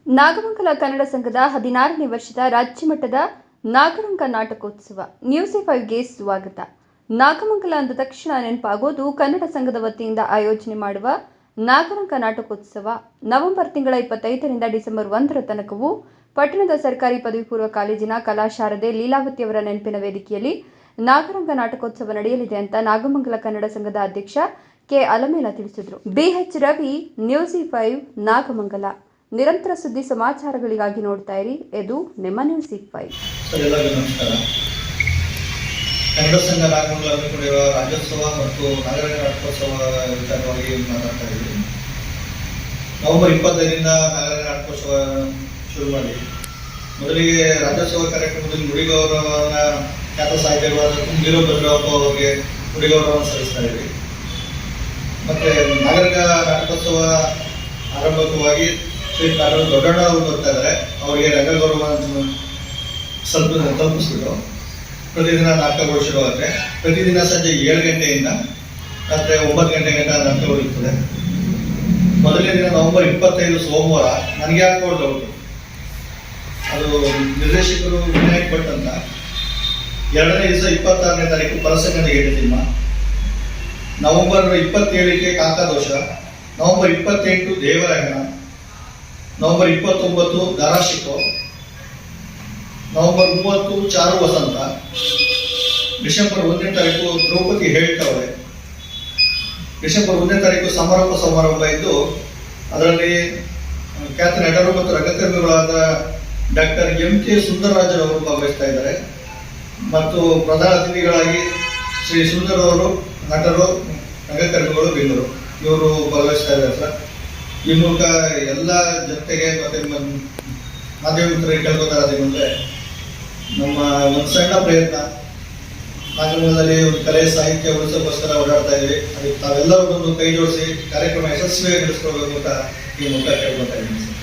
ನಾಗಮಂಗಲ ಕನ್ನಡ ಸಂಘದ 16ನೇ ವರ್ಷದ ರಾಜ್ಯಮಟ್ಟದ ನಾಗರಂಗ ನಾಟಕೋತ್ಸವ ನ್ಯೂಸ್ 5ಗೆ ಸ್ವಾಗತ. ನಾಗಮಂಗಲ ಅಂದ ತಕ್ಷಣ ನೆನಪಾಗೋದು ಕನ್ನಡ ಸಂಘದ ವತಿಯಿಂದ ಆಯೋಜನೆ ಮಾಡುವ ನಾಗರಂಗ ನಾಟಕೋತ್ಸವ. ನವೆಂಬರ್ ತಿಂಗಳ 25ರಿಂದ ಡಿಸೆಂಬರ್ 1ರ ತನಕವೂ ಪಟ್ಟಣದ ಸರ್ಕಾರಿ ಪದವಿ ಪೂರ್ವ ಕಾಲೇಜಿನ ಕಲಾಶಾರದೆ ಲೀಲಾವತಿ ಅವರ ನೆನಪಿನ ವೇದಿಕೆಯಲ್ಲಿ ನಾಗರಂಗ ನಾಟಕೋತ್ಸವ ನಡೆಯಲಿದೆ ಅಂತ ನಾಗಮಂಗಲ ಕನ್ನಡ ಸಂಘದ ಅಧ್ಯಕ್ಷ ಕೆ ಅಲಮೇಲ ತಿಳಿಸಿದರು. BH Ravi, news 5 Nagamangala. ನಿರಂತರ ಸುದ್ದಿ ಸಮಾಚಾರಗಳಿಗಾಗಿ ನೋಡ್ತಾ ಇರಿ, ಇದು ನಿಮ್ಮ ನ್ಯೂಸ್ 5. ಎಲ್ಲರಿಗೂ ನಮಸ್ಕಾರ. ಕನ್ನಡ ಸಂಘ ನಾಗಮಂಗಲ ಹಮ್ಮಿಕೊಂಡಿರುವ ರಾಜ್ಯೋತ್ಸವ ಮತ್ತು ನಾಗರಿಕ ನಾಟಕೋತ್ಸವ ವಿಚಾರವಾಗಿ ಮಾತಾಡ್ತಾ ಇದ್ದೀವಿ. ನವೆಂಬರ್ 25ರಿಂದ ನಾಗರಿಕ ನಾಟಕೋತ್ಸವ ಶುರು ಮಾಡಿ ಮೊದಲಿಗೆ ರಾಜ್ಯೋತ್ಸವ ಕಾರ್ಯಕ್ರಮದಲ್ಲಿ ನುಡಿಗೌರವನ ಖ್ಯಾತ ಸಾಹಿತ್ಯಗಳಾದ ಕುಂಬೀರ ಭದ್ರಪ್ಪ ಅವರಿಗೆ ನುಡಿಗೌರವವನ್ನು ಸಲ್ಲಿಸ್ತಾ ಇದ್ದೀವಿ. ಮತ್ತೆ ನಾಗರಿಕ ನಾಟಕೋತ್ಸವ ಆರಂಭಕವಾಗಿ ಶ್ರೀ ಕಾಡೂರು ದೊಡ್ಡಣ್ಣ ಅವರು ಬರ್ತಾ ಇದ್ದಾರೆ. ಅವರಿಗೆ ರಂಗಗೌರವ ಸ್ವಲ್ಪ ತಲುಪಿಸ್ಬಿಟ್ಟು ಪ್ರತಿದಿನ ನಾಟಕಗಳು ಶುರುವಾಗುತ್ತೆ. ಪ್ರತಿದಿನ ಸಂಜೆ 7 ಗಂಟೆಯಿಂದ ರಾತ್ರಿ 9 ಗಂಟೆ ನಾಟಕಗಳು ಇರ್ತದೆ. ಮೊದಲನೇ ದಿನ ನವೆಂಬರ್ 25 ಸೋಮವಾರ ನನಗೆ ಯಾಕೋ ಡೌಟು, ಅದು ನಿರ್ದೇಶಕರು ವಿನಾಯಕ್ ಭಟ್ ಅಂತ. 2ನೇ ದಿವಸ 26ನೇ ತಾರೀಕು Parasangada ಗೇಟಿಸಿಂಹ. November 27ಕ್ಕೆ ಕಾಕಾದೋಷ. November 28 ದೇವರಾಯಣ. November 29 ದಾರಾಶಿಕೋ. November 30 ಚಾರು ವಸಂತ. ಡಿಸೆಂಬರ್ 1ನೇ ತಾರೀಕು ದ್ರೌಪದಿ ಹೇಳ್ತವಳೆ. ಡಿಸೆಂಬರ್ 1ನೇ ತಾರೀಕು ಸಮಾರೋಪ ಸಮಾರಂಭ ಇದ್ದು ಅದರಲ್ಲಿ ಖ್ಯಾತ ನಟರು ಮತ್ತು ರಂಗಕರ್ಮಿಗಳಾದ ಡಾಕ್ಟರ್ MK ಸುಂದರರಾಜರವರು ಭಾಗವಹಿಸ್ತಾ ಇದ್ದಾರೆ. ಮತ್ತು ಪ್ರಧಾನ ಅತಿಥಿಗಳಾಗಿ ಶ್ರೀ ಸುಂದರ್ ಅವರು, ನಟರು, ರಂಗಕರ್ಮಿಗಳು, ಬೆಂಗಳೂರು ಇವರು ಭಾಗವಹಿಸ್ತಾ ಇದ್ದಾರೆ ಸರ್. ಈ ಮೂಲಕ ಎಲ್ಲ ಜನತೆಗೆ ಮತ್ತೆ ಮಾಧ್ಯಮ ಮಿತ್ರರಿಗೆ ಕೇಳ್ಕೊತಾರದೇನೆಂದರೆ, ನಮ್ಮ ಒಂದು ಸಣ್ಣ ಪ್ರಯತ್ನ ನಾಗಮಂಗಲದಲ್ಲಿ ಒಂದು ಕಲೆ ಸಾಹಿತ್ಯ ಉಳಿಸೋಕ್ಕೋಸ್ಕರ ಓಡಾಡ್ತಾ ಇದ್ದೀವಿ. ಅದಕ್ಕೆ ತಾವೆಲ್ಲರೂ ಒಂದು ಕೈ ಜೋಡಿಸಿ ಕಾರ್ಯಕ್ರಮ ಯಶಸ್ವಿಯಾಗಿ ನಡೆಸ್ಕೊಳ್ಬೇಕು ಅಂತ ಈ ಮೂಲಕ ಕೇಳ್ಕೊತಾ ಇದ್ದೀನಿ ಸರ್.